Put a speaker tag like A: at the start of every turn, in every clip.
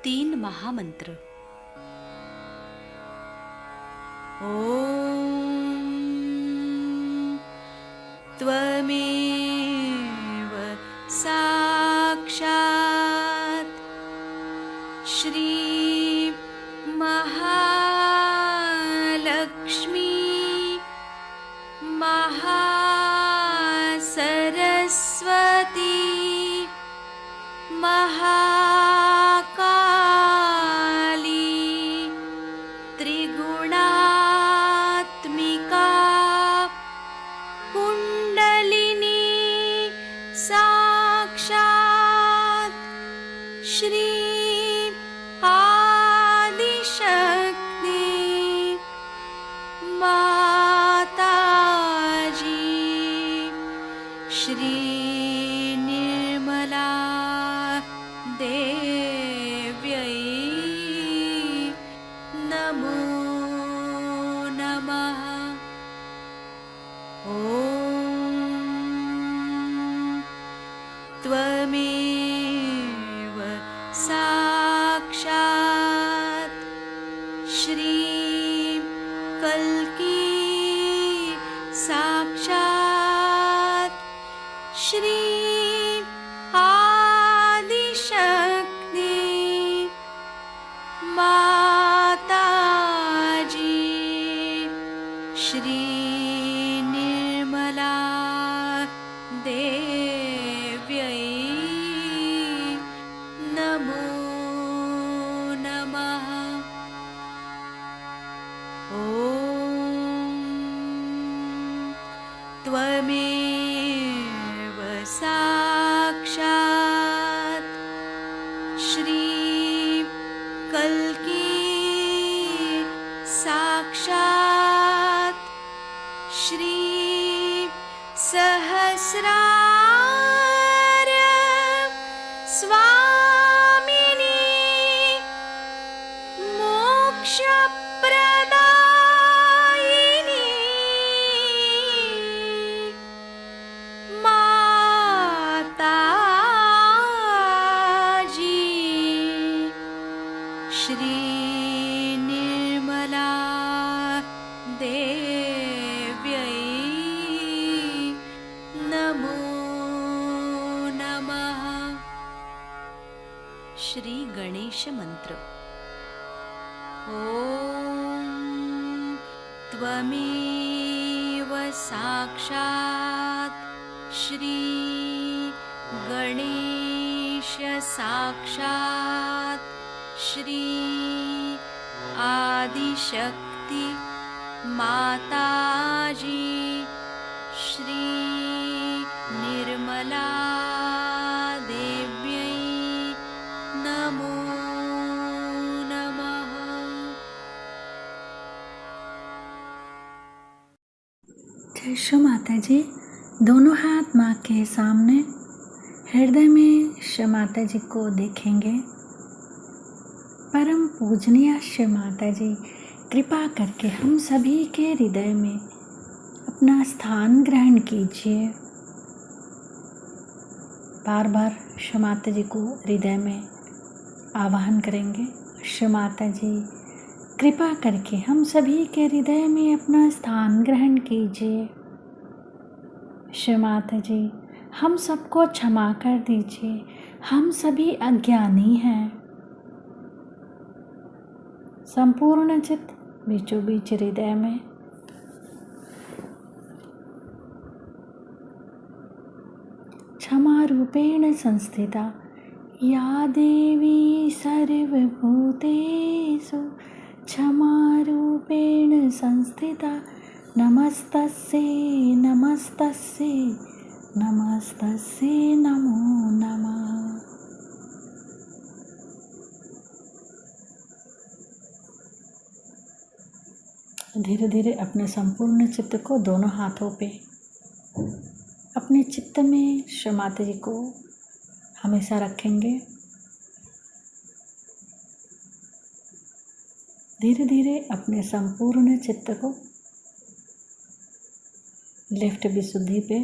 A: 3 महामंत्र। ओम त्वमेव साक्षात् श्री महालक्ष्मी महासरस्वती महाकाली त्रिगुणात्मिका कुंडलिनी साक्षात् श्री आदिशक्ति माताजी श्री निर्मला देव्यै नमो नमः। ॐ त्वमेव साक्षात् श्री कल्की साक्षात् श्री आदिशक्ति माताजी श्री निर्मला देव्यै नमो नमः। ॐ त्वमेव साक्षात् श्री कल्की साक्षात् श्री सहस्रार स्वामिनी मोक्षप्रदायिनी माताजी श्री निर्मला देव्यै नमो नमः। श्री गणेश मंत्र। ओम त्वमेव साक्षात् श्री गणेश साक्षात् श्री आदिशक्ति माताजी श्री निर्मला देव्यै नमो नमः।
B: जय श्री माता जी। दोनों हाथ माँ के सामने, हृदय में श्री माता जी को देखेंगे। परम पूजनीय श्री माता जी, कृपा करके हम सभी के हृदय में अपना स्थान ग्रहण कीजिए। बार बार श्री माता जी को हृदय में आवाहन करेंगे। श्री माता जी, कृपा करके हम सभी के हृदय में अपना स्थान ग्रहण कीजिए। श्री माता जी, हम सबको क्षमा कर दीजिए, हम सभी अज्ञानी हैं। संपूर्ण चित्त बीचों बीच हृदय में क्षमा रूपेण संस्थिता या देवी सर्वभूतेषु क्षमा रूपेण संस्थिता नमस्तस्यै नमस्तस्यै नमस्तस्यै नमो नमः। धीरे धीरे अपने संपूर्ण चित्त को दोनों हाथों पे अपने चित्त में श्री माता जी को हमेशा रखेंगे। धीरे धीरे अपने संपूर्ण चित्त को लेफ्ट विशुद्धि पे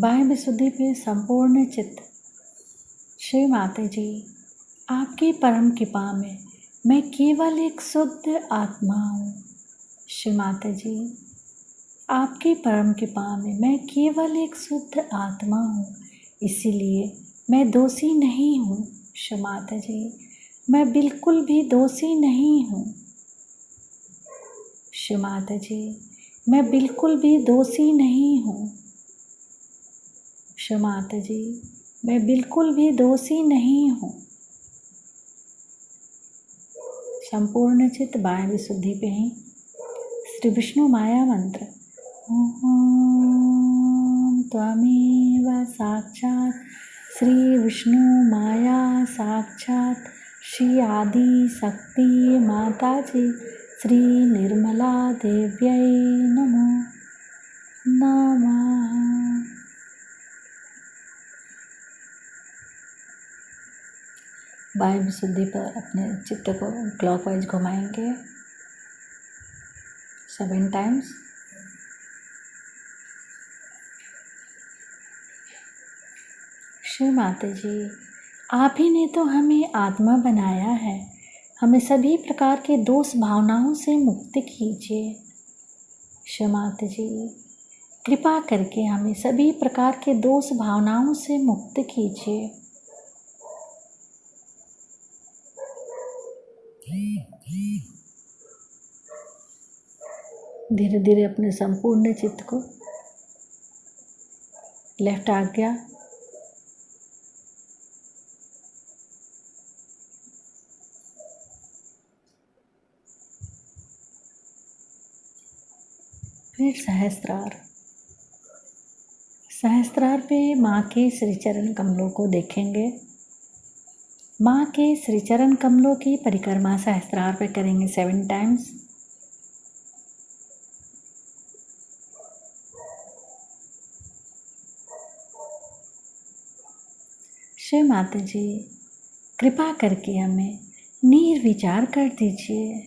B: बाह्य विशुद्धि पे संपूर्ण चित्त। श्री माता जी, आपकी परम कृपा में मैं केवल एक शुद्ध आत्मा हूँ। श्री माता जी, आपकी परम कृपा में मैं केवल एक शुद्ध आत्मा हूँ, इसीलिए मैं दोषी नहीं हूँ। श्री माता जी, मैं बिल्कुल भी दोषी नहीं हूँ। श्री माता जी, मैं बिल्कुल भी दोषी नहीं हूँ। श्री माता जी, मैं बिल्कुल भी दोषी नहीं हूँ। संपूर्ण चित्त बाह्य विशुद्धि पे ही श्री विष्णु माया मंत्र ओम त्वमेव साक्षात् श्री विष्णु माया साक्षात् श्री आदि शक्ति माता जी श्री निर्मला देव्यै नमो नमः। बाह्य विशुद्धि पर अपने चित्त को क्लॉकवाइज घुमाएंगे 7 टाइम्स। श्री माता जी, आप ही ने तो हमें आत्मा बनाया है, हमें सभी प्रकार के दोष भावनाओं से मुक्त कीजिए। श्री माता जी, कृपा करके हमें सभी प्रकार के दोष भावनाओं से मुक्त कीजिए। धीरे धीरे अपने संपूर्ण चित्त को लेफ्ट आज्ञा फिर सहस्त्रार। सहस्त्रार पे माँ के श्रीचरण कमलों को देखेंगे। माँ के श्रीचरण कमलों की परिक्रमा सहस्त्रार पे करेंगे 7 टाइम्स। श्री माता जी, कृपा करके हमें निर्विचार कर दीजिए।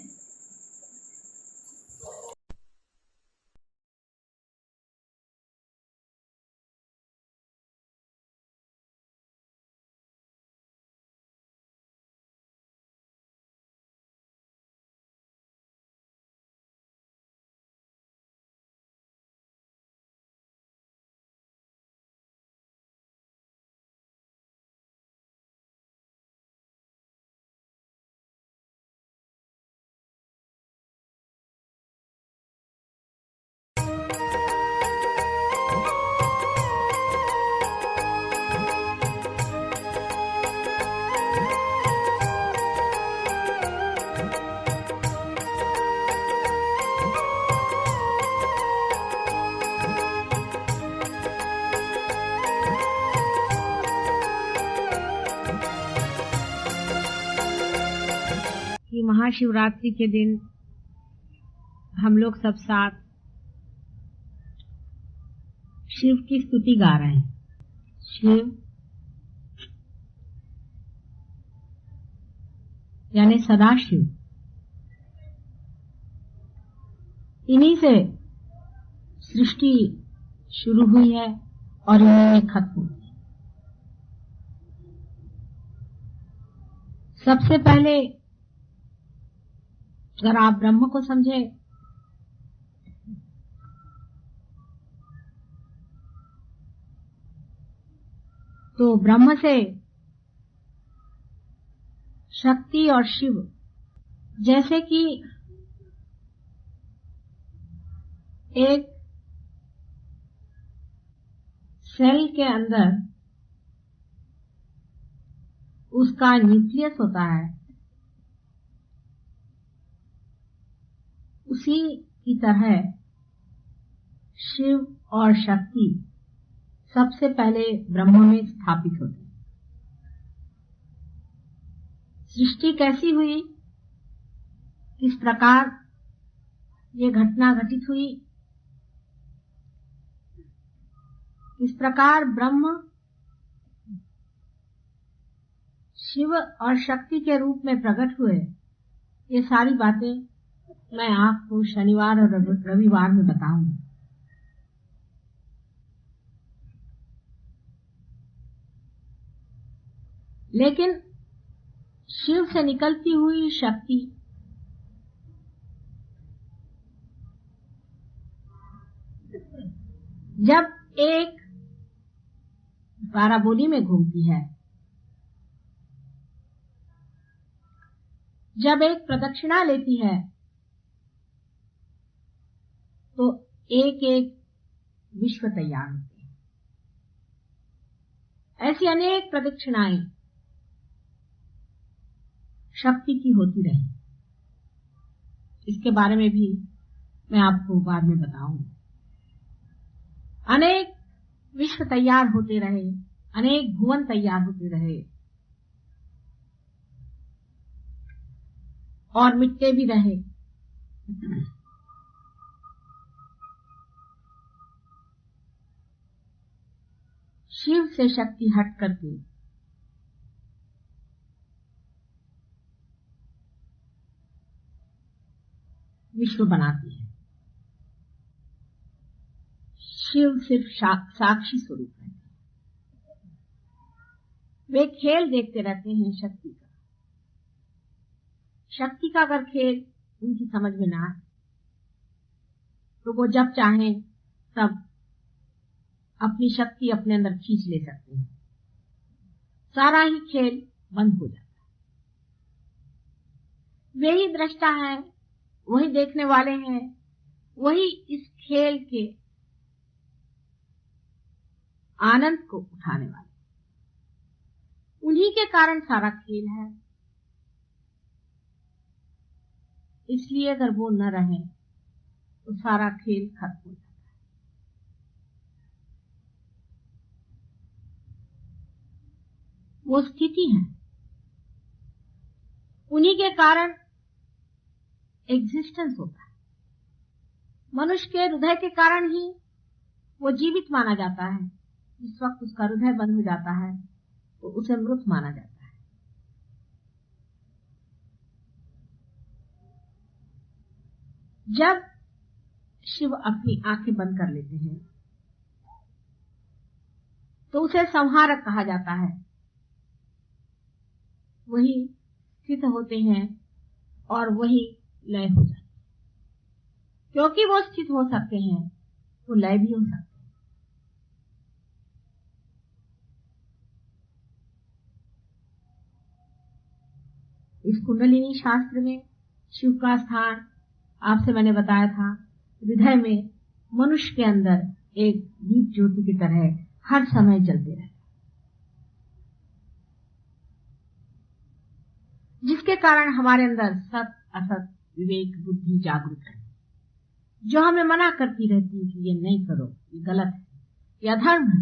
C: कि महाशिवरात्रि के दिन हम लोग सब साथ शिव की स्तुति गा रहे हैं। शिव यानी सदाशिव, इन्हीं से सृष्टि शुरू हुई है और इन्हीं में खत्म हुई। सबसे पहले अगर आप ब्रह्म को समझे तो ब्रह्म से शक्ति और शिव, जैसे कि एक सेल के अंदर उसका न्यूक्लियस होता है, उसी की तरह शिव और शक्ति सबसे पहले ब्रह्म में स्थापित होते। सृष्टि कैसी हुई, किस प्रकार ये घटना घटित हुई, किस प्रकार ब्रह्म शिव और शक्ति के रूप में प्रकट हुए, ये सारी बातें मैं आपको शनिवार और रविवार में बताऊंगी। लेकिन शिव से निकलती हुई शक्ति जब एक बाराबोली में घूमती है, जब एक प्रदक्षिणा लेती है, तो एक एक विश्व तैयार होते हैं। ऐसी अनेक प्रदक्षिणाएं शक्ति की होती रही। इसके बारे में भी मैं आपको बाद में बताऊंगी। अनेक विश्व तैयार होते रहे, अनेक भुवन तैयार होते रहे और मिटते भी रहे। शिव से शक्ति हट करके विश्व बनाती है। शिव सिर्फ साक्षी स्वरूप है। वे खेल देखते रहते हैं शक्ति का। शक्ति का अगर खेल उनकी समझ में ना आए तो वो जब चाहें तब अपनी शक्ति अपने अंदर खींच ले सकते हैं। सारा ही खेल बंद हो जाता है। वे ही दृष्टा है, वही देखने वाले हैं, वही इस खेल के आनंद को उठाने वाले। उन्हीं के कारण सारा खेल है। इसलिए अगर वो न रहे तो सारा खेल खत्म हो जाता है। वो स्थिति है, उन्हीं के कारण एग्जिस्टेंस होता है। मनुष्य के हृदय के कारण ही वो जीवित माना जाता है। जिस वक्त उसका हृदय बंद हो जाता है तो उसे मृत माना जाता है। जब शिव अपनी आंखें बंद कर लेते हैं तो उसे संहारक कहा जाता है। वही स्थित होते हैं और वही लय हो जाते हैं। क्योंकि वो स्थित हो सकते हैं, वो लय भी हो सकते हैं। इस कुंडलिनी शास्त्र में शिव का स्थान आपसे मैंने बताया था, हृदय में मनुष्य के अंदर एक दीप ज्योति की तरह हर समय जलते रहता, जिसके कारण हमारे अंदर सत असत विवेक बुद्धि जागरूक है, जो हमें मना करती रहती है कि ये नहीं करो, ये गलत है, ये अधर्म है,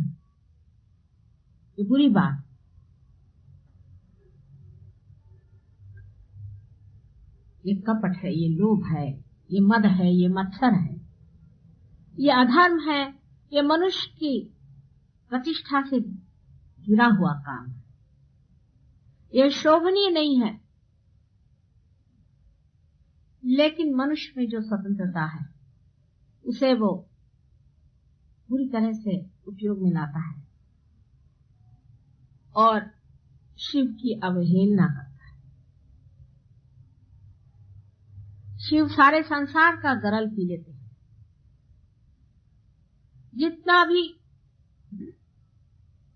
C: ये बुरी बात। ये कपट है, ये लोभ है, ये मद है, ये मत्सर है, ये अधर्म है, ये मनुष्य की प्रतिष्ठा से घिरा हुआ काम है, ये शोभनीय नहीं है। लेकिन मनुष्य में जो स्वतंत्रता है उसे वो पूरी तरह से उपयोग में लाता है और शिव की अवहेलना करता है। शिव सारे संसार का गरल पी लेते हैं। जितना भी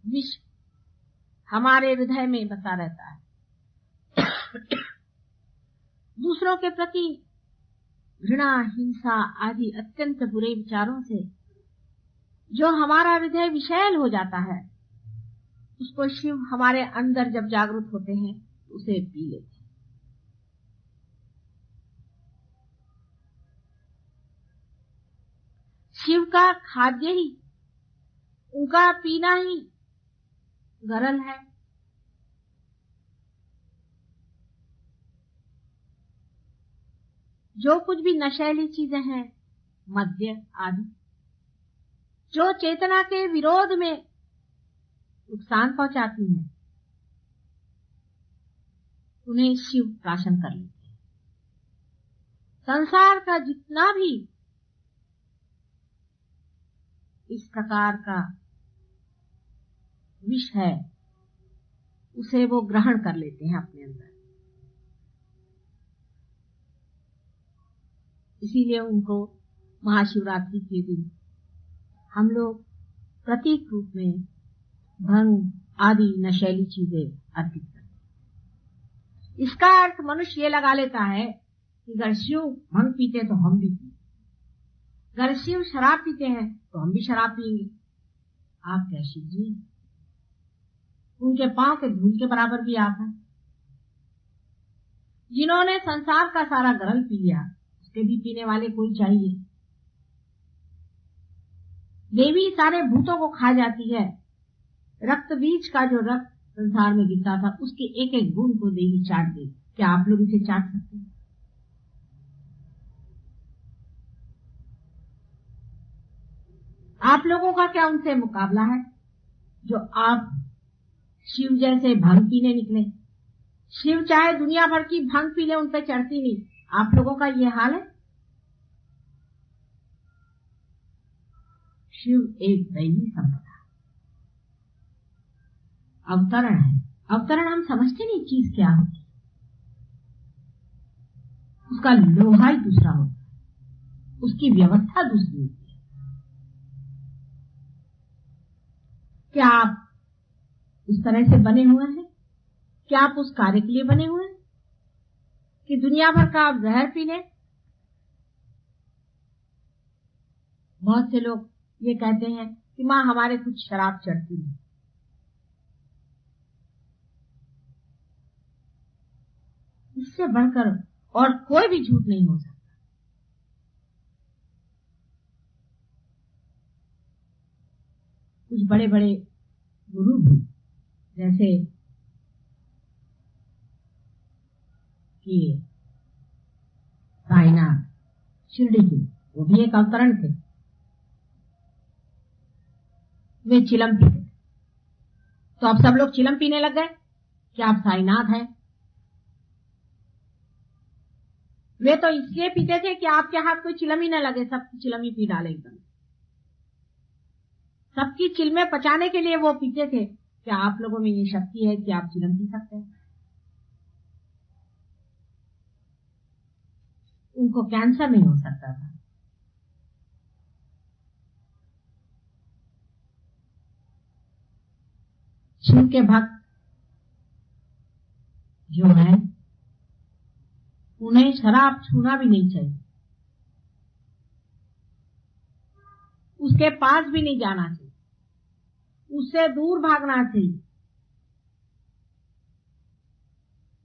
C: विष हमारे हृदय में बसा रहता है, दूसरों के प्रति घृणा, हिंसा आदि अत्यंत बुरे विचारों से जो हमारा हृदय विषैल हो जाता है, उसको शिव हमारे अंदर जब जागृत होते हैं तो उसे पी लेते हैं। शिव का खाद्य ही, उनका पीना ही गरल है। जो कुछ भी नशेली चीजें हैं, मद्य आदि, जो चेतना के विरोध में नुकसान पहुंचाती हैं, उन्हें शिव प्राशन कर लेते हैं। संसार का जितना भी इस प्रकार का विष है, उसे वो ग्रहण कर लेते हैं अपने अंदर। इसीलिए उनको महाशिवरात्रि के दिन हम लोग प्रतीक रूप में भंग आदि नशीली चीजें अर्पित करते हैं। इसका अर्थ मनुष्य ये लगा लेता है कि अगर शिव भंग पीते तो हम भी पीते, अगर शिव शराब पीते हैं तो हम भी शराब पिएंगे। आप क्या शिव जी? उनके पांव के धूल के बराबर भी आप हैं। जिन्होंने संसार का सारा गरल पी लिया, उसके भी पीने वाले कोई चाहिए। देवी सारे भूतों को खा जाती है। रक्त बीज का जो रक्त संसार में गिरता था, उसके एक एक बूंद को देवी चाट दे। क्या आप लोग इसे चाट सकते हैं? आप लोगों का क्या उनसे मुकाबला है, जो आप शिव जैसे भंग पीने निकले? शिव चाहे दुनिया भर की भंग पी ले, उन पे चढ़ती नहीं। आप लोगों का ये हाल है। शिव एक दैवी संपदा, अवतरण है। अवतरण हम समझते नहीं चीज क्या होती, उसका लोहा ही दूसरा होता है, उसकी व्यवस्था दूसरी होती है। क्या आप उस तरह से बने हुए हैं? क्या आप उस कार्य के लिए बने हुए हैं कि दुनिया भर का आप जहर पी लें? बहुत से लोग ये कहते हैं कि माँ हमारे कुछ शराब चढ़ती है। इससे बढ़कर और कोई भी झूठ नहीं हो सकता। कुछ बड़े बड़े गुरु भी, जैसे कि साईनाथ शिरडी के, वो भी एक अवतरण थे। वे चिलम पीते, तो अब सब लोग चिलम पीने लग गए। क्या आप साईनाथ हैं? वे तो इसलिए पीते थे कि आपके हाथ कोई चिलम ही न लगे, सबकी चिलम ही पी डाले एकदम। सबकी चिलमें पचाने के लिए वो पीते थे। क्या आप लोगों में ये शक्ति है कि आप चिलम पी सकते हैं? उनको कैंसर नहीं हो सकता था। शिव के भक्त जो है, उन्हें शराब छूना भी नहीं चाहिए, उसके पास भी नहीं जाना चाहिए, उससे दूर भागना चाहिए।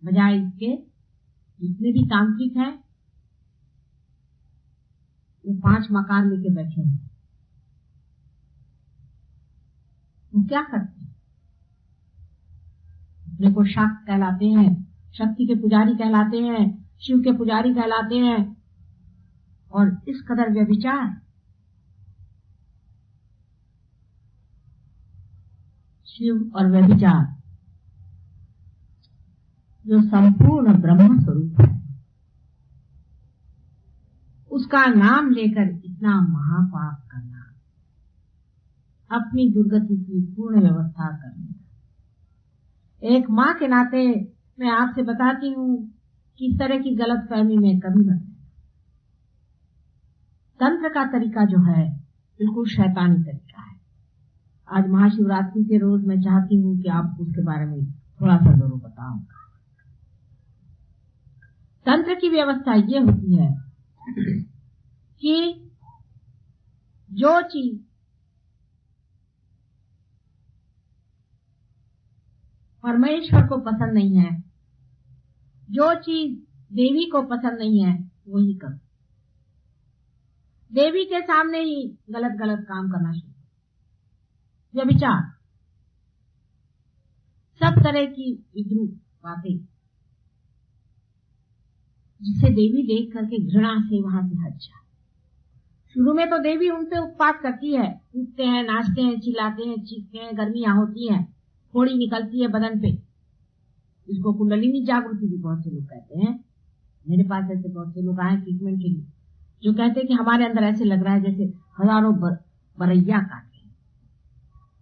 C: बजाय इसके जितने भी तांत्रिक हैं वो 5 मकार लेके बैठे हैं। वो क्या करते हैं? अपने को शाक्त कहलाते हैं, शक्ति के पुजारी कहलाते हैं, शिव के पुजारी कहलाते हैं, और इस कदर व्यभिचार। शिव और व्यभिचार जो संपूर्ण ब्रह्म स्वरूप है, उसका नाम लेकर इतना महापाप करना, अपनी दुर्गति की पूर्ण व्यवस्था करना। एक माँ के नाते मैं आपसे बताती हूँ कि इस तरह की गलतफहमी में कभी मत। तंत्र का तरीका जो है बिल्कुल शैतानी तरीका है। आज महाशिवरात्रि के रोज मैं चाहती हूँ कि आपको उसके बारे में थोड़ा सा जरूर बताऊंगा। तंत्र की व्यवस्था ये होती है कि जो चीज परमेश्वर को पसंद नहीं है, जो चीज देवी को पसंद नहीं है, वही करो। देवी के सामने ही गलत गलत काम करना शुरू, व्यभिचार, सब तरह की विद्रूप बातें, जिसे देवी देख करके घृणा से वहां से हट जाए। शुरू में तो देवी उन पे उत्पात करती है, कूदते हैं, नाचते हैं, चिल्लाते हैं, चीखते हैं, गर्मियां होती हैं, फोड़ी निकलती है बदन पे। इसको कुंडलिनी जागृति भी बहुत से लोग कहते हैं। मेरे पास ऐसे बहुत से लोग आए ट्रीटमेंट के लिए, जो कहते हैं कि हमारे अंदर ऐसे लग रहा है जैसे हजारों बरैया काटे,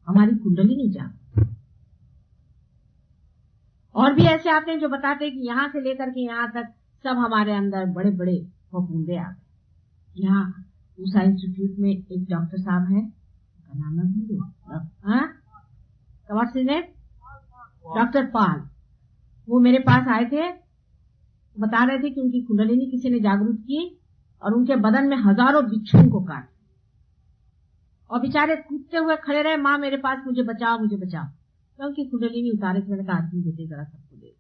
C: हमारी कुंडलिनी जागृति। और भी ऐसे आते हैं जो बताते हैं कि यहाँ से लेकर के यहाँ तक सब हमारे अंदर बड़े बड़े फफूंदे आ गए। यहाँ ऊषा इंस्टीट्यूट में एक डॉक्टर साहब है, उनका नाम है भूल गई, डॉक्टर पाल। वो मेरे पास आए थे, बता रहे थे कि उनकी कुंडलिनी किसी ने जागरूक की और उनके बदन में हजारों बिच्छुओं को काट, और बेचारे कूदते हुए खड़े रहे, माँ मेरे पास, मुझे बचाओ मुझे बचाओ। तो उनकी कुंडलिनी उतारे थे। मैंने कहा आदमी बेटे जरा सबको दे।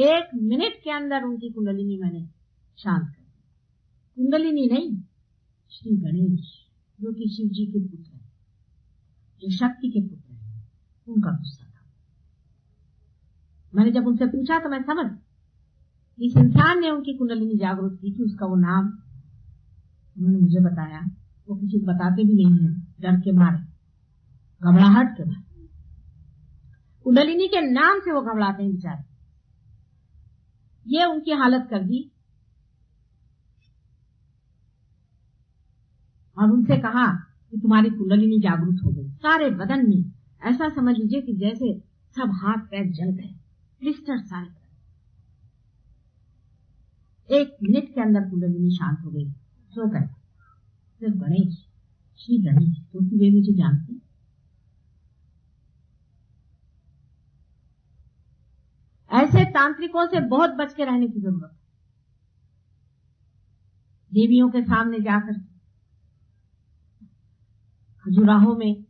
C: 1 मिनट के अंदर उनकी कुंडलिनी मैंने शांत कर दी। कुंडलिनी नहीं, श्री गणेश जो कि शिव जी के पुत्र हैं, जो शक्ति के पुत्र हैं, उनका गुस्सा था। मैंने जब उनसे पूछा तो मैं समझ, इस इंसान ने उनकी कुंडलिनी जागरूक की थी, उसका वो नाम उन्होंने मुझे बताया। वो किसी को बताते भी नहीं है, डर के मारे, घबराहट के मारे। कुंडलिनी के नाम से वो घबराते हैं बेचारे। ये उनकी हालत कर दी। और उनसे कहा कि तुम्हारी कुंडलिनी जागरूक हो गई सारे बदन में। ऐसा समझ लीजिए कि जैसे सब हाथ पैर जल गए, क्लिस्टर सारे। 1 मिनट के अंदर कुंडलिनी शांत हो गई, सो गए। सिर्फ गणेश, श्री गणेश, क्योंकि वे मुझे जानते। ऐसे तांत्रिकों से बहुत बच के रहने की जरूरत है। देवियों के सामने जाकर खजुराहो में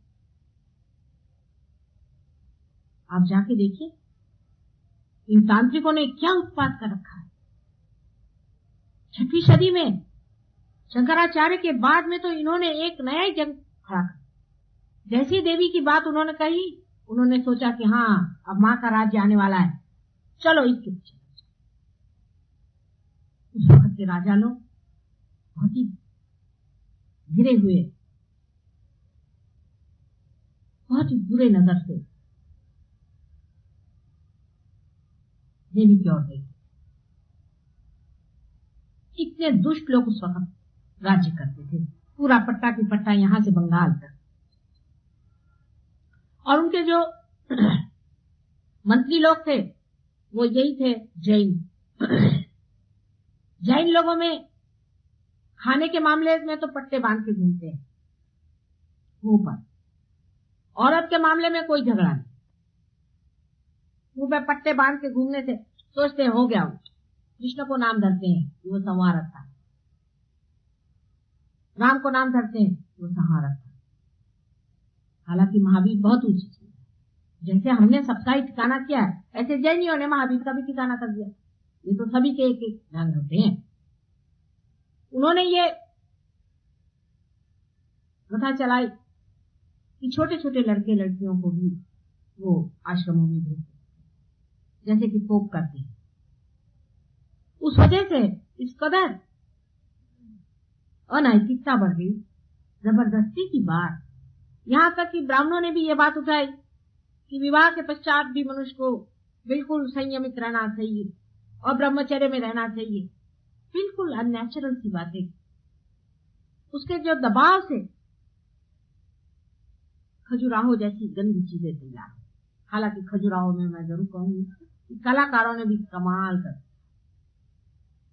C: आप जाके देखिए, इन तांत्रिकों ने क्या उत्पात कर रखा है। 6वीं सदी में शंकराचार्य के बाद में तो इन्होंने एक नया ही जंग खड़ा कर। जैसी देवी की बात उन्होंने कही, उन्होंने सोचा कि हाँ अब माँ का राज्य आने वाला है, चलो इसके पीछे। उस वक्त के राजा लोग बहुत ही गिरे हुए, बहुत ही बुरे नजर से देवी की ओर देखते। इतने दुष्ट लोग उस वक्त राज्य करते थे, पूरा पट्टा की पट्टा यहां से बंगाल तक। और उनके जो मंत्री लोग थे वो यही थे, जैन। जैन लोगों में खाने के मामले में तो पट्टे बांध के घूमते हैं मुंह पर। औरत के मामले में कोई झगड़ा नहीं, मुंह पे पट्टे बांध के घूमने से सोचते हैं हो गया। कृष्ण को नाम धरते हैं, वो संहारक था। राम को नाम धरते हैं, वो संहारक था। हालांकि महावीर बहुत ऊंची चीज है। जैसे हमने सबका ही ठिकाना किया है, ऐसे जैनियों ने महावीर का भी ठिकाना कर दिया। ये तो सभी के एक एक ढंग होते हैं। उन्होंने ये कथा चलाई कि छोटे छोटे लड़के लड़कियों को भी वो आश्रमों में भेजते, जैसे कि पोप करते हैं। उस वजह से इस कदर अनैतिकता बढ़ गई, जबरदस्ती की बात। यहां तक कि ब्राह्मणों ने भी ये बात उठाई कि विवाह के पश्चात भी मनुष्य को बिल्कुल संयमित रहना चाहिए और ब्रह्मचर्य में रहना चाहिए। बिल्कुल अननेचुरल सी बातें। उसके जो दबाव से खजुराहो जैसी गंदी चीजें तैयार। हालांकि खजुराहो में मैं जरूर कहूंगी कि कलाकारों ने भी कमाल कर,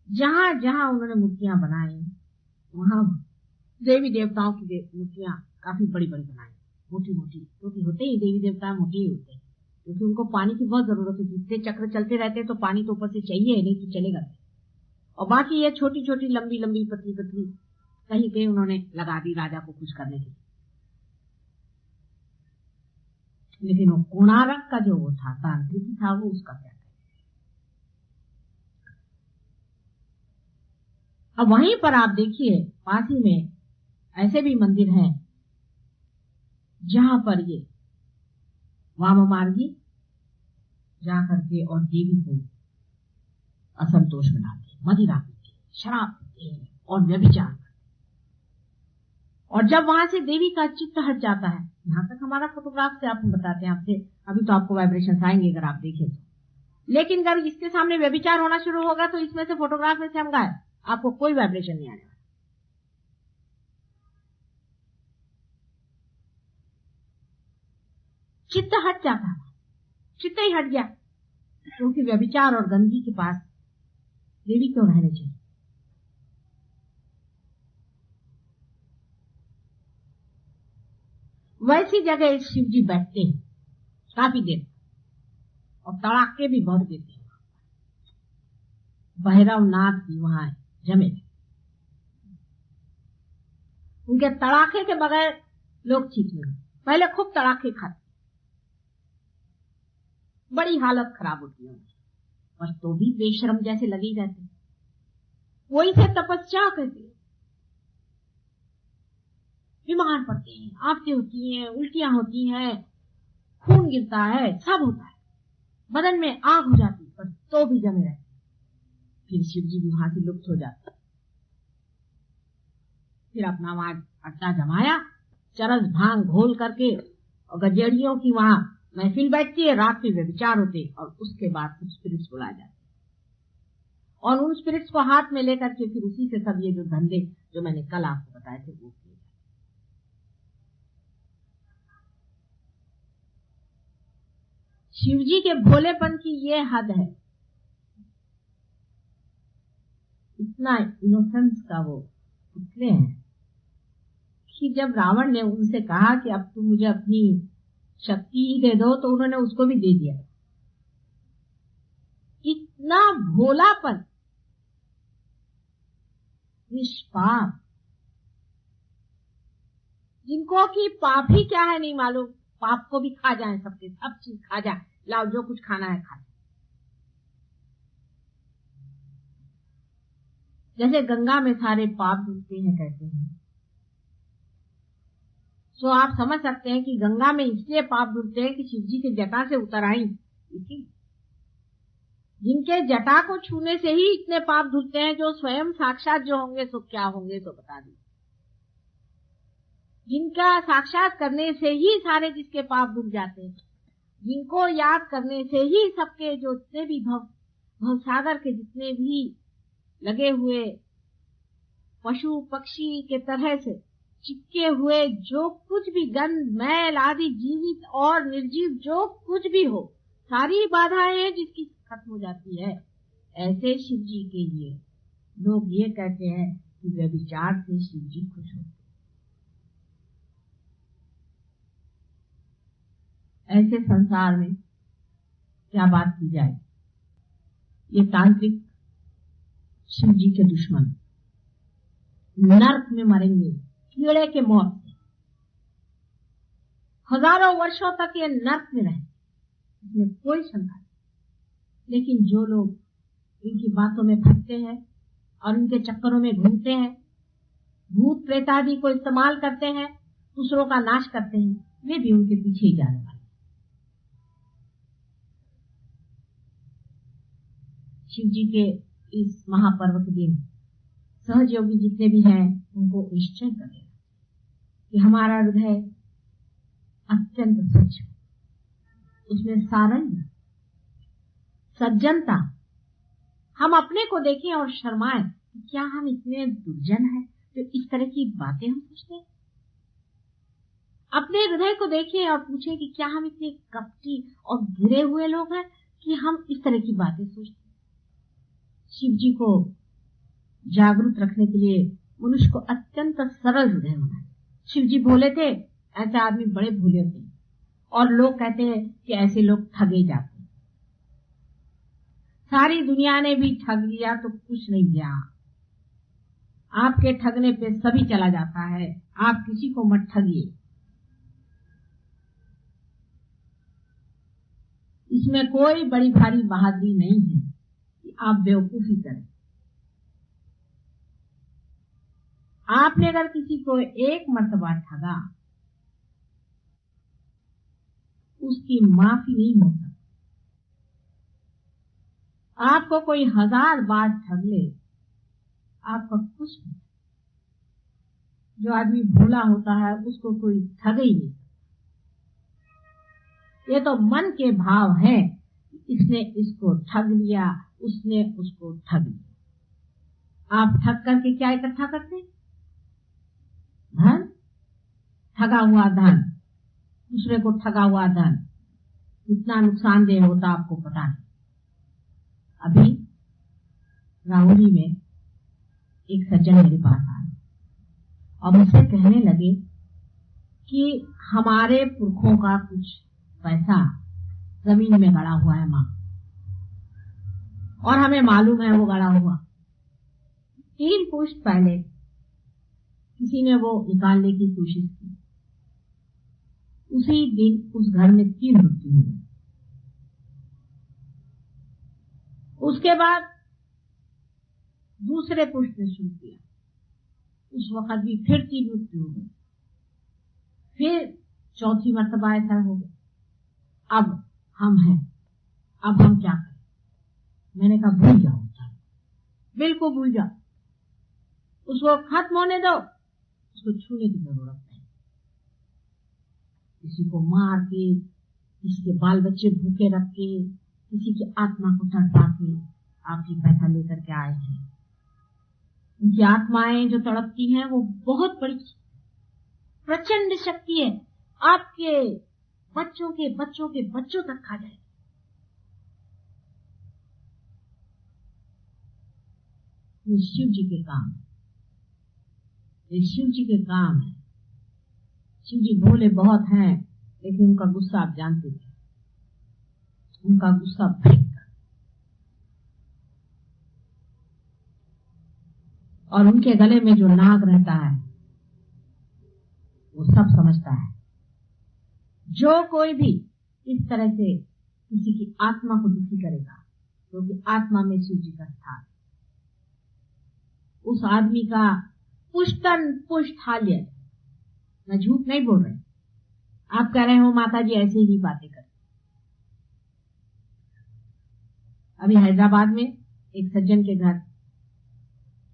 C: जहां जहां उन्होंने मूर्तियां बनाई, वहां देवी देवताओं की मूर्तियां काफी बड़ी बड़ी बनाई, मोटी मोटी, क्योंकि होते ही देवी देवता मोटे ही होते हैं, क्योंकि उनको पानी की बहुत जरूरत है। जितने चक्र चलते रहते हैं तो पानी तो ऊपर से चाहिए, नहीं तो चलेगा। और बाकी ये छोटी छोटी लंबी लंबी पतली पतली कहीं कहीं उन्होंने लगा दी राजा को खुश करने के लिए। लेकिन वो कोणार्क का जो वो था, तांत्रिक था, वो उसका क्या था। अब वहीं पर आप देखिए पास ही में ऐसे भी मंदिर हैं जहां पर ये वाममार्गी जा करके और देवी को असंतोष बनाते, मदिरा पीते, शराब पीते और व्यभिचार करते। और जब वहां से देवी का चित्त हट जाता है, यहां तक हमारा फोटोग्राफ से आपको बताते हैं, आपसे अभी तो आपको वाइब्रेशन आएंगे अगर आप देखें तो। लेकिन अगर इसके सामने व्यभिचार होना शुरू होगा तो इसमें से फोटोग्राफ में से हम गायब, आपको कोई वाइब्रेशन नहीं आने वाला। चित्त हट जाता था, चित्त ही हट गया, क्योंकि व्यभिचार और गंदगी के पास देवी क्यों रहने चाहिए। वैसी जगह शिव जी बैठते हैं काफी देर, और तड़ाके भी बहुत देते हैं। भैरव नाथ भी वहां जमे, उनके तड़ाके के बगैर लोग ठीक नहीं। पहले खूब तड़ाके खाते, बड़ी हालत खराब होती है, पर तो भी बेशरम जैसे लगे ही रहते। वही से तपस्या करते, बीमार पड़ते हैं, आफतें होती हैं, उल्टियां होती हैं, खून गिरता है, सब होता है, बदन में आग हो जाती, पर तो भी जमे रहते। फिर शिव जी भी वहां से लुप्त हो जाते। फिर अपना वहां अड्डा जमाया, चरस भांग घोल करके, और गजेड़ियों की वहां महफिल बैठती है, रात में व्यभिचार होते, और उसके बाद फिर स्पिरिट्स बुलाए जाते, और उन स्पिरिट्स को हाथ में लेकर के फिर उसी से सब ये जो धंधे जो मैंने कल आपको बताए थे वो किए। शिव जी के भोलेपन की ये हद है, इतना इनोसेंस का वो पुतले हैं कि जब रावण ने उनसे कहा कि अब तुम मुझे अपनी शक्ति ही दे दो, तो उन्होंने उसको भी दे दिया। इतना भोलापन, निष्पाप, जिनको कि पाप ही क्या है नहीं मालूम, पाप को भी खा जाए, सबके सब चीज खा जाए, लाओ जो कुछ खाना है खा। जैसे गंगा में सारे पाप धुलते हैं कहते हैं, तो आप समझ सकते हैं कि गंगा में इसलिए पाप धुलते हैं कि शिव जी के जटा से उतर आई, इसी जिनके जटा को छूने से ही इतने पाप धुलते हैं, जो स्वयं साक्षात जो होंगे सो क्या होंगे तो बता दी। जिनका साक्षात करने से ही सारे जिसके पाप धुल जाते हैं, जिनको याद करने से ही सबके जो जितने भी भवसागर के जितने भी लगे हुए पशु पक्षी के तरह से चिपके हुए जो कुछ भी गंध मैल आदि जीवित और निर्जीव जो कुछ भी हो, सारी बाधाएं हैं जिसकी खत्म हो जाती है। ऐसे शिव जी के लिए लोग ये कहते हैं कि व्यभिचार से शिव जी खुश होते। ऐसे संसार में क्या बात की जाए। ये तांत्रिक शिव जी के दुश्मन नर्क में मरेंगे कीड़े के मौत से, हजारों वर्षों तक ये नर्क में रहे, इसमें कोई शंका नहीं। लेकिन जो लोग इनकी बातों में फंसते हैं और इनके चक्करों में घूमते हैं, भूत प्रेत आदि को इस्तेमाल करते हैं, दूसरों का नाश करते हैं, वे भी उनके पीछे ही जाने वाले। शिव जी के इस महापर्व के दिन सहज योगी जितने भी हैं उनको निश्चय करें कि हमारा हृदय अत्यंत स्वच्छ, उसमें सारण्य सज्जनता, हम अपने को देखें और शर्माएं कि क्या हम इतने दुर्जन हैं तो इस तरह की बातें हम सोचते हैं। अपने हृदय को देखें और पूछें कि क्या हम इतने कपटी और गिरे हुए लोग हैं कि हम इस तरह की बातें सोचते हैं। शिव जी को जागरूक रखने के लिए मनुष्य को अत्यंत सरल हृदय होना है। शिव जी भोले थे, ऐसे आदमी बड़े भोले थे, और लोग कहते हैं कि ऐसे लोग ठगे जाते हैं। सारी दुनिया ने भी ठग लिया तो कुछ नहीं गया, आपके ठगने पे सभी चला जाता है, आप किसी को मत ठगिए। इसमें कोई बड़ी भारी बहादुरी नहीं है कि आप बेवकूफी करें। आपने अगर किसी को एक मर्तबा ठगा, उसकी माफी नहीं हो सकती। आपको कोई 1000 बार ठग ले, आपका कुछ नहीं। जो आदमी भोला होता है उसको कोई ठग ही नहीं। ये तो मन के भाव है, इसने इसको ठग लिया, उसने उसको ठग लिया। आप ठग करके क्या इकट्ठा करते? धन, ठगा हुआ धन, दूसरे को ठगा हुआ धन कितना नुकसानदेह होता आपको पता नहीं। अभी राहुरी में एक सज्जन मेरे पास आए और मुझसे कहने लगे कि हमारे पुरखों का कुछ पैसा जमीन में गड़ा हुआ है माँ, और हमें मालूम है वो गड़ा हुआ। 3 पुश्त पहले किसी ने वो निकालने की कोशिश की, उसी दिन उस घर में 3 मृत्यु हुई। उसके बाद दूसरे पुष्ट ने शुरू किया, उस वक्त भी फिर 3 मृत्यु हो गई। फिर चौथी मर्तबा ऐसा हो गया। अब हम हैं, अब हम क्या करें? मैंने कहा भूल जाओ, बिल्कुल भूल जाओ, उसको खत्म होने दो, उसको छूने की जरूरत नहीं। किसी को मार के, किसी के बाल बच्चे भूखे रख के, किसी की आत्मा को तड़पा के आपकी पैसा लेकर के आए हैं। उनकी आत्माएं जो तड़पती हैं वो बहुत बड़ी प्रचंड शक्ति है, आपके बच्चों के बच्चों के बच्चों तक खा जाए। ये शिव जी के काम है, ये शिव जी के काम है। शिव जी भोले बहुत हैं, लेकिन उनका गुस्सा आप जानते थे, उनका गुस्सा भयंकर। और उनके गले में जो नाग रहता है वो सब समझता है। जो कोई भी इस तरह से किसी की आत्मा को दुखी करेगा, क्योंकि आत्मा में शिव जी का स्थान, उस आदमी का पुष्टन पुष्ट हाल्य। मैं झूठ नहीं बोल रही, आप कह रहे हो माता जी ऐसे ही बातें कर। अभी हैदराबाद में एक सज्जन के घर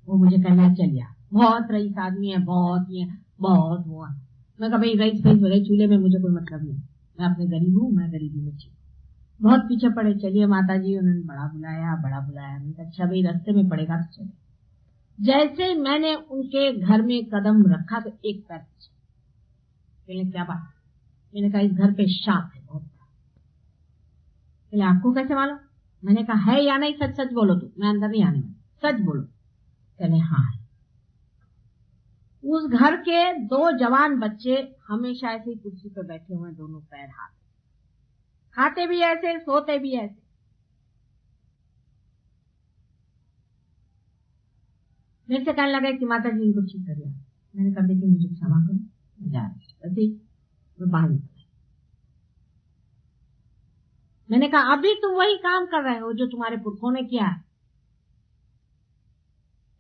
C: वो मुझे कहना चलिया, बहुत रईस आदमी है, बहुत वो। मैं कहा भाई रईस भरे चूल्हे में मुझे कोई मतलब नहीं, मैं अपने गरीब हूँ, मैं गरीबी में छी। बहुत पीछे पड़े, चलिए माता जी, उन्होंने बड़ा बुलाया। मैंने कहा अच्छा भाई रास्ते में पड़ेगा तो चले। जैसे मैंने उनके घर में कदम रखा तो एक पैर पीछे। कहने क्या बात? मैंने कहा इस घर पे शाप है बहुत। कहले आपको कैसे मालूम? मैंने कहा है या नहीं, सच सच बोलो, तो मैं अंदर नहीं आने वाली, सच बोलो। कहले हाँ है। उस घर के 2 जवान बच्चे हमेशा ऐसे कुर्सी पर बैठे हुए, दोनों पैर हाथ, खाते भी ऐसे, सोते भी ऐसे। मेरे से कहने लगा कि माता जी इनको ठीक करिए। मैंने कहा देखिए मुझे क्षमा करो, मैं जा रही, मैं बाहर निकल। मैंने कहा अभी तुम वही काम कर रहे हो जो तुम्हारे पुरखों ने किया है।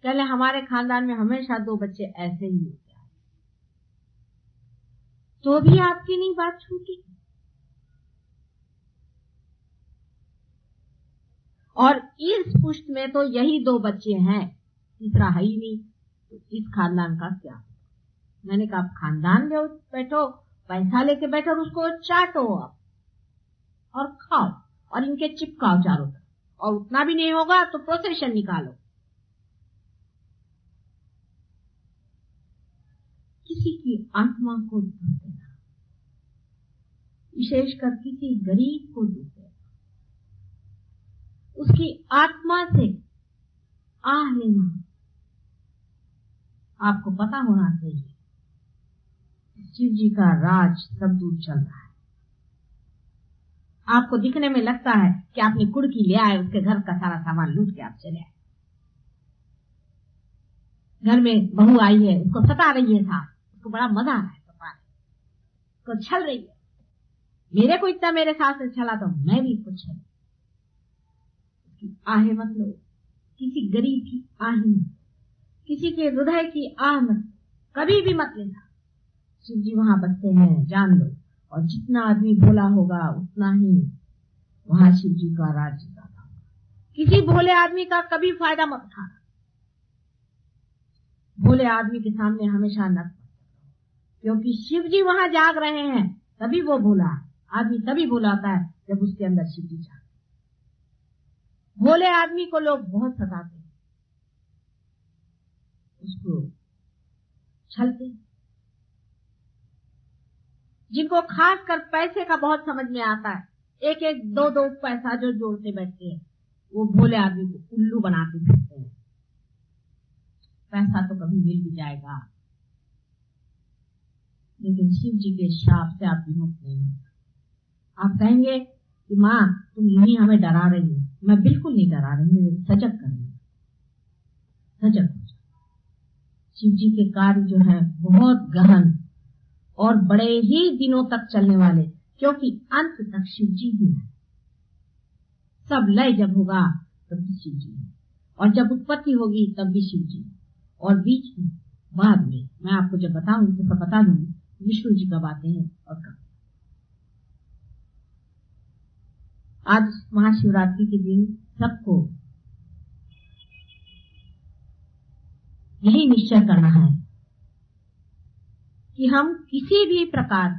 C: कहले हमारे खानदान में हमेशा 2 बच्चे ऐसे ही होते हैं, तो भी आपकी नहीं बात छूटी। और इस पुष्ट में तो यही 2 बच्चे हैं, तीसरा है ही नहीं, तो इस खानदान का क्या? मैंने कहा आप खानदान ले बैठो, पैसा लेके बैठो और उसको चाटो आप और खाओ और इनके चिपकाओ चारों तरफ, और उतना भी नहीं होगा तो प्रोसेशन निकालो। किसी की आत्मा को दुख देना, विशेषकर किसी गरीब को दुख देना, उसकी आत्मा से आह लेना, आपको पता होना चाहिए शिव जी का राज सब दूर चल रहा है। आपको दिखने में लगता है कि आपने कुड़की ले आए, उसके घर का सारा सामान लूट के आप चले आए। घर में बहू आई है, उसको सता रही है सास, उसको बड़ा मजा आ रहा है, उसको छल रही है। मेरे को इतना मेरे सास ने छला तो मैं भी इसको छल। उसकी आहे मत लो, किसी गरीब की आह मत, किसी के हृदय की आह मत, कभी भी मत लेना। शिव जी वहां बसते हैं, जान लो। और जितना आदमी भोला होगा उतना ही वहां शिव जी का राज ज्यादा होगा। किसी भोले आदमी का कभी फायदा मत उठाना। भोले आदमी के सामने हमेशा नत, क्योंकि शिव जी वहां जाग रहे हैं, तभी वो भोला आदमी तभी भोला होता है जब उसके अंदर शिव जी जाग। भोले आदमी को लोग बहुत सताते हैं, उसको छलते। जिनको खासकर पैसे का बहुत समझ में आता है, एक एक दो दो पैसा जो जोड़ते बैठते हैं, वो भोले आदमी को उल्लू बनाते फिरते हैं। पैसा तो कभी मिल भी जाएगा, लेकिन शिव जी के श्राप से आप विमुक्त नहीं हो। आप कहेंगे कि माँ तुम यूं ही हमें डरा रही हो। मैं बिल्कुल नहीं डरा रही हूँ, सजग कर रही हूँ। सजग हो जाओ। शिव जी के कार्य जो है बहुत गहन और बड़े ही दिनों तक चलने वाले, क्योंकि अंत तक शिव जी ही है। सब लय जब होगा तब भी शिव जी है, और जब उत्पत्ति होगी तब भी शिव जी, और बीच में बाद में मैं आपको जब बताऊंगी तो सब बता दूंगी विष्णु जी कब आते हैं और कब। आज महाशिवरात्रि के दिन सबको यही निश्चय करना है कि हम किसी भी प्रकार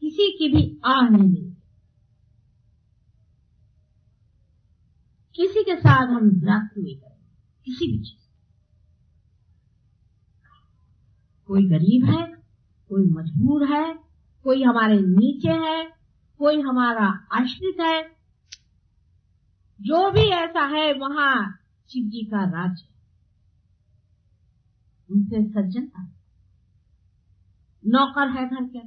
C: किसी की भी आह नहीं लेंगे, किसी के साथ हम जाति नहीं करेंगे, किसी भी चीज। कोई गरीब है, कोई मजबूर है, कोई हमारे नीचे है, कोई हमारा आश्रित है, जो भी ऐसा है वहां शिव जी का राज है। उनसे सज्जनता, नौकर है घर के,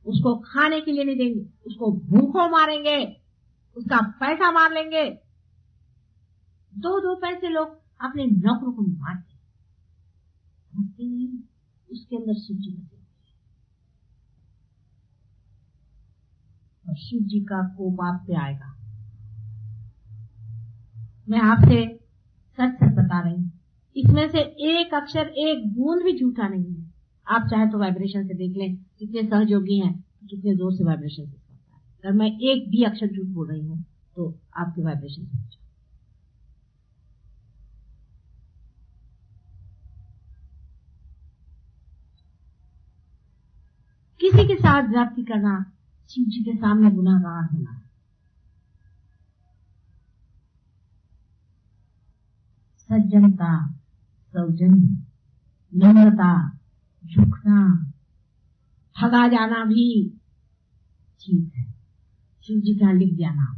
C: उसको खाने के लिए नहीं देंगे, उसको भूखों मारेंगे, उसका पैसा मार लेंगे। दो दो पैसे लोग अपने नौकरों को मारते नहीं, उसके अंदर शिव जी बसे और शिव जी का कोप आप पे आएगा। मैं आपसे सच सच बता रही हूँ, इसमें से एक अक्षर एक बूंद भी झूठा नहीं है। आप चाहे तो वाइब्रेशन से देख लें, कितने सहयोगी हैं, कितने जोर से वाइब्रेशन से करता है। अगर मैं एक भी अक्षर झूठ बोल रही हूँ तो आपके वाइब्रेशन से। किसी के साथ जाति करना शिव जी के सामने गुनाहगार होना है। सज्जनता, सौजन्य, नम्रता, झुकना, ठगा जाना भी ठीक है। शिव जी का लिख दिया नाम,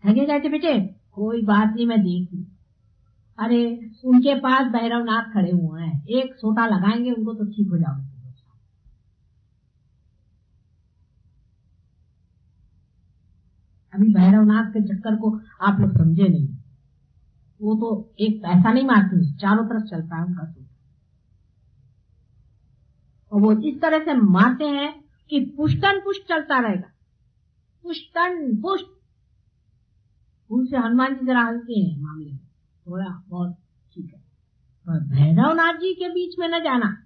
C: ठगे जाते बेटे कोई बात नहीं, मैं देख लूं। अरे उनके पास भैरवनाथ खड़े हुए हैं, एक सोटा लगाएंगे उनको तो ठीक हो जाओगे। अभी भैरवनाथ के चक्कर को आप लोग समझे नहीं। वो तो एक पैसा नहीं मारते, चारों तरफ चलता है उनका सूत्र, और वो इस तरह से मारते हैं कि पुष्टन पुष्ट चलता रहेगा, पुष्टन पुष्ट। उनसे हनुमान जी जरा हल्के हैं मामले में, थोड़ा बहुत ठीक है, पर भैरवनाथ जी के बीच में न जाना।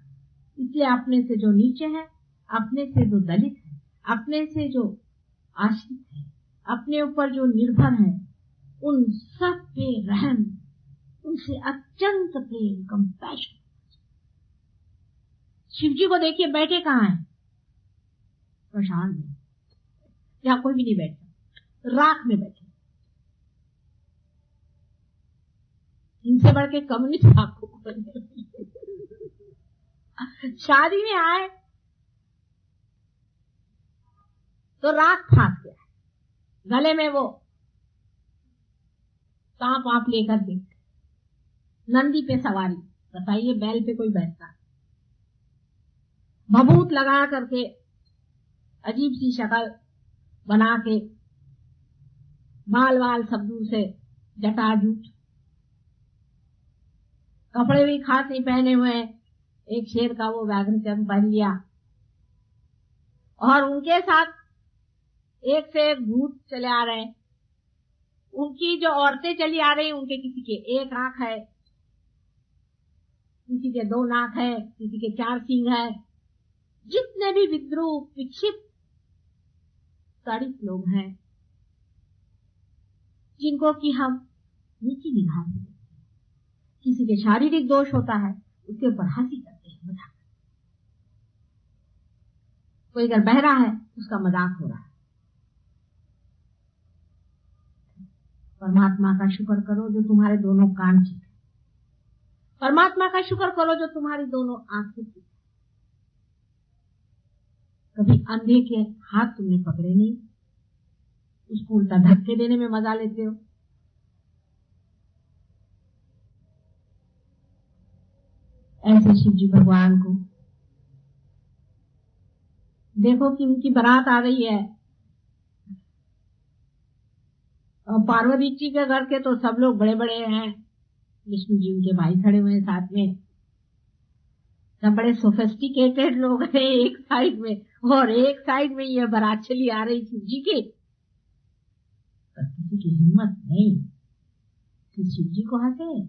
C: इसलिए अपने से जो नीचे है, अपने से जो दलित है, अपने से जो आश्रित है, अपने ऊपर जो निर्भर है, उन सब पे रहम, उनसे अत्यंत प्रेम, कंपैशन। शिव जी को देखिए बैठे कहाँ हैं? प्रशांत में, यहाँ कोई भी नहीं बैठता, राख में बैठे। इनसे बढ़ के कम्युनिस्ट आपको शादी में आए तो राख फांस गया, गले में वो सांप आप लेकर के, नंदी पे सवारी। बताइए बैल पे कोई बैठता? भभूत लगा करके, अजीब सी शक्ल बना के, बाल वाल सब दूर से, जटाजूट, कपड़े भी खास नहीं पहने हुए, एक शेर का वो व्याघ्र चर्म पहन लिया, और उनके साथ एक से एक भूत चले आ रहे हैं। उनकी जो औरतें चली आ रही, उनके किसी के एक आंख है, किसी के दो नाक है, किसी के चार सींग है। जितने भी विद्रूप विक्षिप्त ताड़ित लोग हैं, जिनको कि हम नीची निगाह से देखते हैं, किसी के शारीरिक दोष होता है उसके ऊपर हंसी करते हैं, मजाक। कोई अगर बहरा है उसका मजाक हो रहा है। परमात्मा का शुक्र करो जो तुम्हारे दोनों कान ठीक है, परमात्मा का शुक्र करो जो तुम्हारी दोनों आंखें ठीक है, कभी अंधे के हाथ तुमने पकड़े नहीं, उसको उल्टा धक्के देने में मजा लेते हो। ऐसे शिव जी भगवान को देखो कि उनकी बारात आ गई है, और पार्वती जी के घर के तो सब लोग बड़े बड़े हैं, विष्णु जी उनके भाई खड़े हुए हैं साथ में, सब बड़े सोफिस्टिकेटेड लोग हैं एक साइड में, और एक साइड में ये बारात चली आ रही शिव जी की। पर किसी की हिम्मत नहीं कि शिव जी को हंसे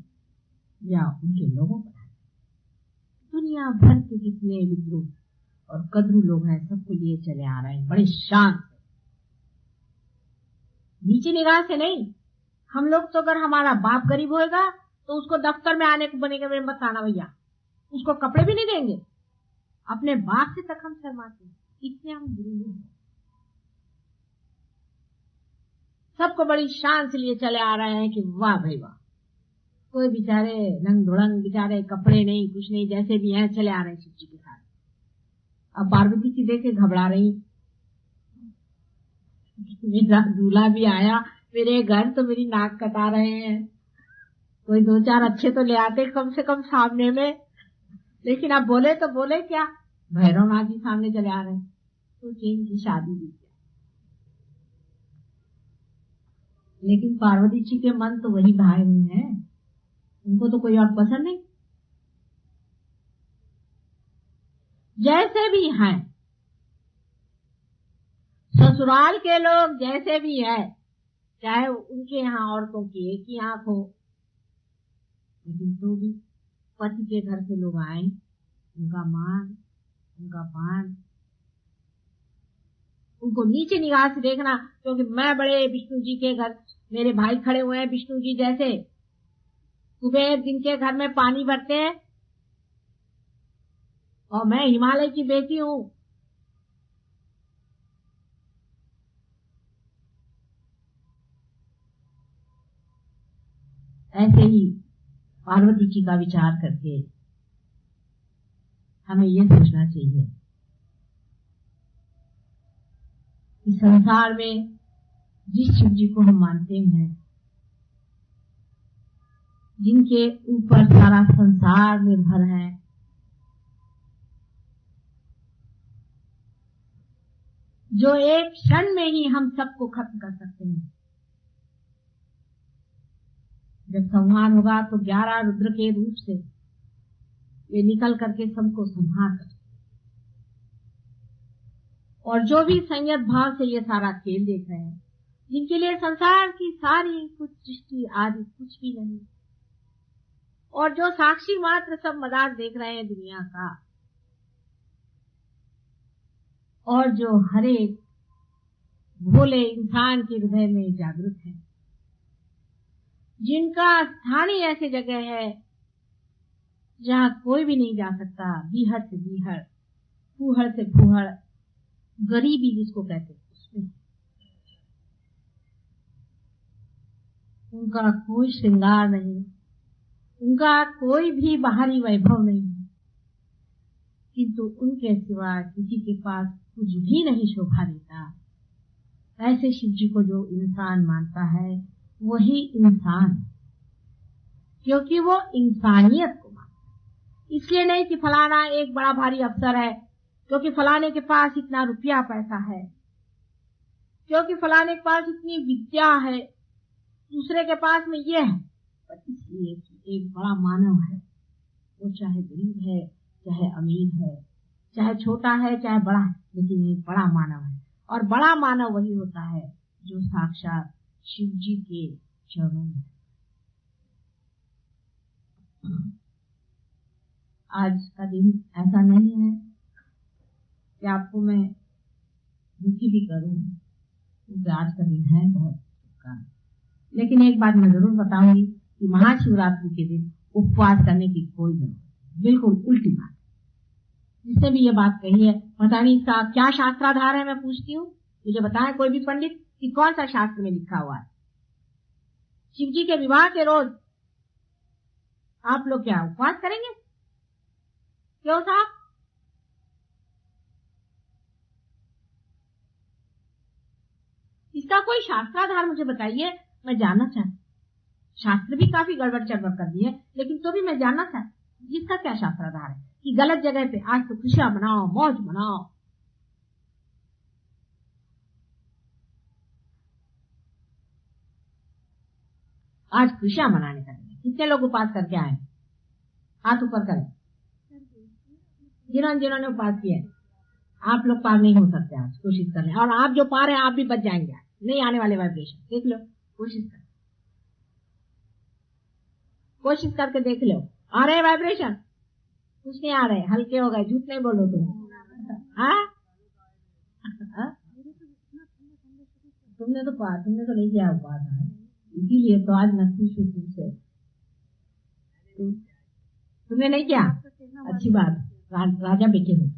C: या उनके लोगों पर हंसे। दुनिया भर के जितने विद्रोह और कद्रू लोग हैं सबको लिए चले आ रहे हैं बड़े शान से, नीचे निगाह से नहीं। हम लोग तो अगर हमारा बाप गरीब होएगा तो उसको दफ्तर में आने को बनेगा, मेरे मत आना भैया, उसको कपड़े भी नहीं देंगे। अपने बाप से तक हम शर्माते हैं, इतने हम गुरु हैं। सबको बड़ी शान से लिए चले आ रहे हैं कि वाह भाई वाह। कोई बेचारे रंग धुड़ंग बेचारे, कपड़े नहीं कुछ नहीं, जैसे भी हैं चले आ रहे हैं शिव जी के साथ। अब पार्वती जी देखे घबरा रही, मेरा दूल्हा भी आया मेरे घर तो मेरी नाक कटा रहे हैं, कोई दो चार अच्छे तो ले आते कम से कम सामने में, लेकिन अब बोले तो बोले क्या, भैरवनाथ जी सामने चले आ रहे हैं, तो चैन की शादी भी क्या। लेकिन पार्वती जी के मन तो वही भाए हुए हैं, उनको तो कोई और पसंद नहीं। जैसे भी हैं ससुराल के लोग, जैसे भी है, चाहे उनके यहाँ औरतों की एक ही आंख हो, लेकिन तो भी पति के घर के लोग आए, उनका मान उनका पान, उनको नीचे निगाह से देखना, क्योंकि मैं बड़े विष्णु जी के घर, मेरे भाई खड़े हुए हैं विष्णु जी जैसे, कुबेर जिनके घर में पानी भरते हैं, और मैं हिमालय की बेटी हूँ। ऐसे ही पार्वती जी का विचार करके हमें ये सोचना चाहिए कि संसार में जिस शिव जी को हम मानते हैं, जिनके ऊपर सारा संसार निर्भर है, जो एक क्षण में ही हम सबको खत्म कर सकते हैं। जब संहार होगा तो 11 रुद्र के रूप से वे निकल करके सबको संहार कर, और जो भी संयत भाव से ये सारा खेल देख रहे हैं, जिनके लिए संसार की सारी कुछ सृष्टि आदि कुछ भी नहीं, और जो साक्षी मात्र सब मजाक देख रहे हैं दुनिया का, और जो हर एक भोले इंसान के हृदय में जागृत है, जिनका स्थान ही ऐसी जगह है जहाँ कोई भी नहीं जा सकता, बीहड़ से बीहड़, फूहड़ से फूहड़, गरीबी जिसको कहते हैं उसमें, उनका कोई श्रृंगार नहीं, उनका कोई भी बाहरी वैभव नहीं है, किंतु उनके सिवा किसी के पास कुछ भी नहीं शोभा देता। ऐसे शिव जी को जो इंसान मानता है वही इंसान, क्योंकि वो इंसानियत को मानता है। इसलिए नहीं कि फलाना एक बड़ा भारी अफसर है, क्योंकि फलाने के पास इतना रुपया पैसा है, क्योंकि फलाने के पास इतनी विद्या है, दूसरे के पास में ये है, पर इसलिए कि एक बड़ा मानव है, वो चाहे गरीब है चाहे अमीर है, चाहे छोटा है चाहे बड़ा है, लेकिन एक बड़ा मानव है। और बड़ा मानव वही होता है जो साक्षात शिव जी के चरणों में। आज का दिन ऐसा नहीं है कि आपको मैं दुखी भी करूं, क्योंकि आज का दिन है बहुत का। लेकिन एक बात मैं जरूर बताऊंगी कि महाशिवरात्रि के दिन उपवास करने की कोई जरूरत नहीं, बिल्कुल उल्टी बात। जिसने भी ये बात कही है, पता नहीं इसका क्या शास्त्राधार है, मैं पूछती हूँ, मुझे बताएं कोई भी पंडित कि कौन सा शास्त्र में लिखा हुआ है। शिव जी के विवाह के रोज आप लोग क्या उपवास करेंगे? क्यों साहब? इसका कोई शास्त्राधार मुझे बताइए, मैं जानना चाहती। शास्त्र भी काफी गड़बड़ चड़बड़ कर दी है, लेकिन तो भी मैं जानना चाहती इसका क्या शास्त्राधार है कि गलत जगह पे आज तो खुशियां मनाओ, मौज मनाओ। आज खुशियां मनाने का दिन। कितने लोग उपास करके आए? हाथ ऊपर करें जिन्होंने उपास किया है। आप लोग पार नहीं हो सकते, आज कोशिश कर लें। और आप जो पार हैं आप भी बच जाएंगे, नहीं आने वाले वाइब्रेशन। देख लो, कोशिश करके देख लो। आ रहे वाइब्रेशन? कुछ नहीं आ रहे, हल्के हो गए। झूठ नहीं बोलो तुम। तुमने तो नहीं किया उपास, इसीलिए तो आज मैं खुश हूँ तुमसे। तुमने नहीं किया, अच्छी बात। राजा बेटे हो।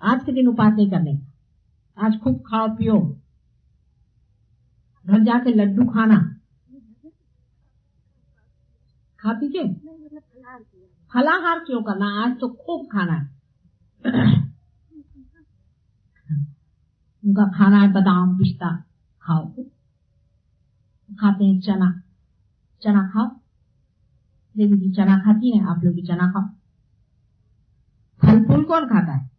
C: आज के दिन उपास नहीं करने का। आज खूब खाओ पियो, घर जाके लड्डू खाना, खा पी के फलाहार क्यों करना, आज तो खूब खाना है। उनका खाना है बादाम पिस्ता, खाओ। खाते हैं चना खाओ। देवी जी चना खाती है, आप लोग भी चना खाओ। फल फूल कौन खाता है?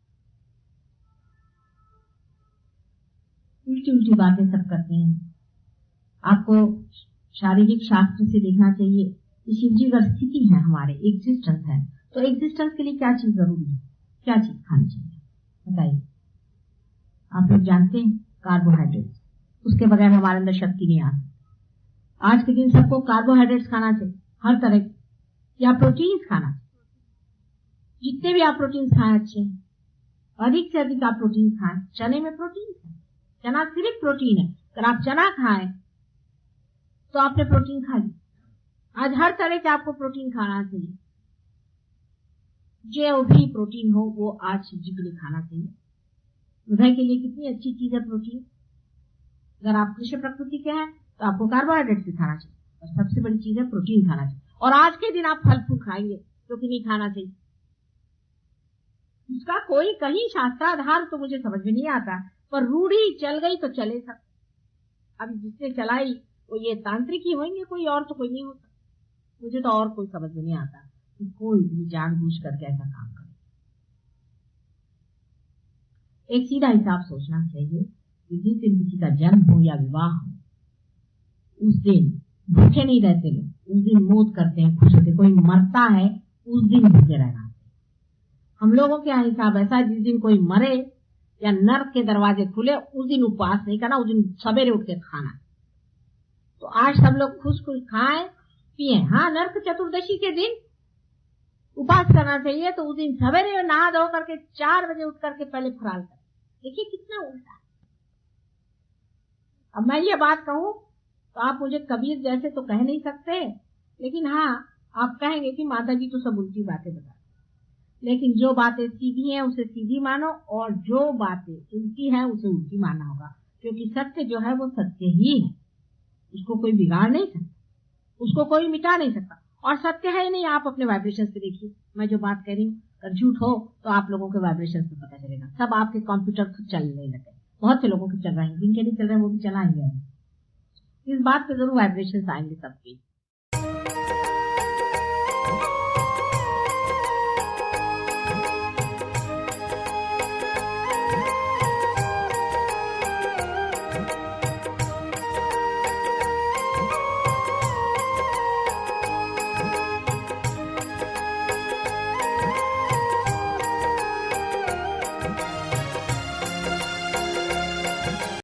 C: उल्टी उल्टी बातें सब करते हैं। आपको शारीरिक शास्त्र से देखना चाहिए कि शिव जी अगर स्थिति है, हमारे एग्जिस्टेंस है, तो एग्जिस्टेंस के लिए क्या चीज जरूरी है, क्या चीज खानी चाहिए बताइए। आप लोग जानते हैं कार्बोहाइड्रेट्स, उसके बगैर हमारे अंदर शक्ति नहीं आ सकती। आज के दिन सबको कार्बोहाइड्रेट्स खाना चाहिए, हर तरह के, या प्रोटीन्स खाना चाहिए। जितने भी आप प्रोटीन्स खाएं अच्छे हैं, अधिक से अधिक आप प्रोटीन्स खाएं। चने में प्रोटीन है, चना सिर्फ प्रोटीन है। अगर आप चना खाएं तो आपने प्रोटीन खा लिया। आज हर तरह के आपको प्रोटीन खाना चाहिए, जो भी प्रोटीन हो वो आज शिव जी के लिए खाना चाहिए। हृदय के लिए कितनी अच्छी चीज है प्रोटीन। अगर आप कृष्ण प्रकृति के हैं तो आपको कार्बोहाइड्रेट भी खाना चाहिए, और सबसे बड़ी चीज है प्रोटीन खाना चाहिए। और आज के दिन आप फल फूल खाएंगे जो कि नहीं खाना चाहिए। इसका कोई कहीं शास्त्राधार तो मुझे समझ में नहीं आता, पर रूढ़ी चल गई तो चले सब। अब जिसने चलाई वो ये तांत्रिक ही होंगे, कोई और तो कोई नहीं होता। मुझे तो और कोई समझ में नहीं आता कि कोई भी जानबूझ करके ऐसा काम करे। एक सीधा हिसाब सोचना चाहिए कि जिस दिन किसी का जन्म हो या विवाह हो, उस दिन भूखे नहीं रहते लोग, उस दिन मौत करते हैं, खुश होते। कोई मरता है उस दिन भूखे रहना। हम लोगों के यहाँ हिसाब ऐसा है, जिस दिन कोई मरे या नर्क के दरवाजे खुले उस दिन उपवास नहीं करना, उस दिन सवेरे उठ के खाना। तो आज सब लोग खुश खुश खाएं पिए। हाँ, नर्क चतुर्दशी के दिन उपवास करना चाहिए, तो उस दिन सवेरे नहा धो करके 4 बजे उठ करके पहले फराल कर। देखिए कितना उल्टा। अब मैं ये बात कहूं तो आप मुझे कबीर जैसे तो कह नहीं सकते, लेकिन हाँ आप कहेंगे कि माता जी तो सब उल्टी बातें बताते। लेकिन जो बातें सीधी हैं उसे सीधी मानो, और जो बातें उल्टी हैं उसे उल्टी मानना होगा, क्योंकि सत्य जो है वो सत्य ही है। उसको कोई बिगाड़ नहीं सकता, उसको कोई मिटा नहीं सकता, और सत्य है ही नहीं। आप अपने वाइब्रेशन पे देखिए, मैं जो बात कह रही हूँ अगर झूठ हो तो आप लोगों के वाइब्रेशन से पता चलेगा। सब आपके कंप्यूटर खुद चलने लगे। बहुत से लोगों के चल रहे हैं, जिनके नहीं चल रहे हैं वो भी चलाएंगे। इस बात पे जरूर वाइब्रेशन आएंगे सबके।